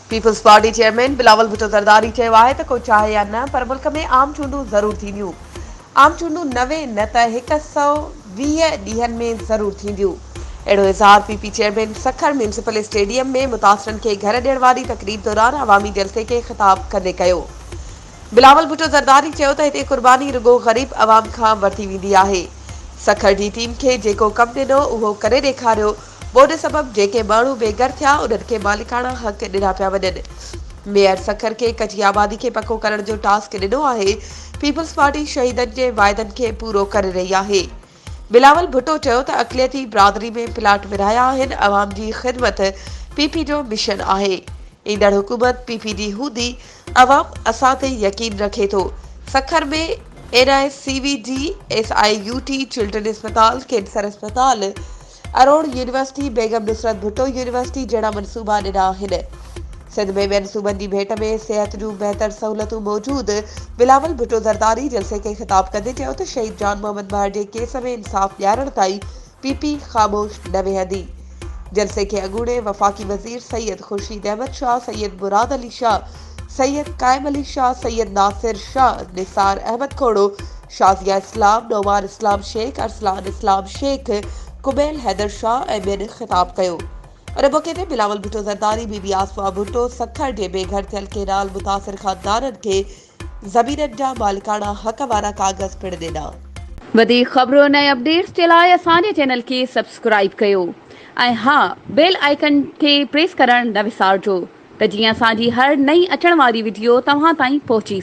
Peoples party chairman Bilawal Bhutto Zardari चयो आहे त को चाहे या न पर मुल्क में आम चूंडूं ज़रूर थींदियूं। आम चूंडूं 90 न त 120 ॾींहनि में ज़रूर थींदियूं। अहिड़ो इज़हार PP chairman Sukkur municipal stadium में मुतासिरनि खे घर ॾियण वारी तकरीब दौरान अवामी जलसे खे ख़िताब कंदे कयो। बिलावल भुट्टो ज़रदारी चयो त हिते कुर्बानी रुगो ग़रीब अवाम खां वरिती वेंदी आहे। सखर जी टीम खे जेको कमु ॾिनो उहो करे ॾेखारियो। ॿोॾ सबबि जेके माण्हू बेघर थिया उन्हनि खे मालिकाना हक़ ॾिना पिया वञनि। मेयर सखर खे कची आबादी खे पको करण जो टास्क ॾिनो आहे। पीपल्स पार्टी शहीदनि जे वाइदनि खे पूरो करे रही आहे। बिलावल भुट्टो चयो त अक़लियती बिरादरी में प्लाट विरहाया आहिनि। अवाम जी ख़िदमत पीपी जो मिशन आहे। ईंदड़ हुकूमत पीपी जी हूंदी। अवाम असां ते यकीन रखे थो। सखर में NICVG SIUT चिल्ड्रन अस्पताल कैंसर अस्पताल अरोड़ यूनिवर्सिटी बेगम नुसरत भुट्टो यूनिवर्सिटी जहिड़ा मनसूबा ॾिना आहिनि। सिंध में मनसूबनि जी भेट में सिहत जूं बहितर सहूलियतूं मौजूदु। बिलावल भुट्टो ज़रदारी जलसे खे ख़िताब कंदे चयो त शहीद जान मोहम्मद बहार जे केस में इंसाफ़ ॾियारण ताईं पीपी ख़ामोश न वेहंदी। जलसे के अगूणे वफाकी वजीर सैयद खुर्शीद अहमद शाह, सैयद मुराद अली शाह, सैयद कायम अली शाह, सैयद नासिर शाह, निसार अहमद खोड़ो, शाजिया इस्लाम, नौमान इस्लाम शेख, अरसलान इस्लाम शेख, कुबैल हैदर शाह ऐं ॿियनि ख़िताब कयो। उन मौक़े ते बिलावल भुट्टो ज़रदारी, बीबी आसमा भुट्टो सखर जे बेघर थियल केनाल मुतासिर ख़ानदाननि खे ज़मीननि जा मालिकाना हक़ वारा कागज़ पिणु ॾिना। वधीक ख़बरूं ऐं अपडेट्स जे लाइ असांजे चैनल खे सब्सक्राइब कयो ऐं हा बेल आइकन खे प्रेस करणु न विसारिजो त जीअं असांजी हर नई अचण वारी वीडियो तव्हां ताईं पहुची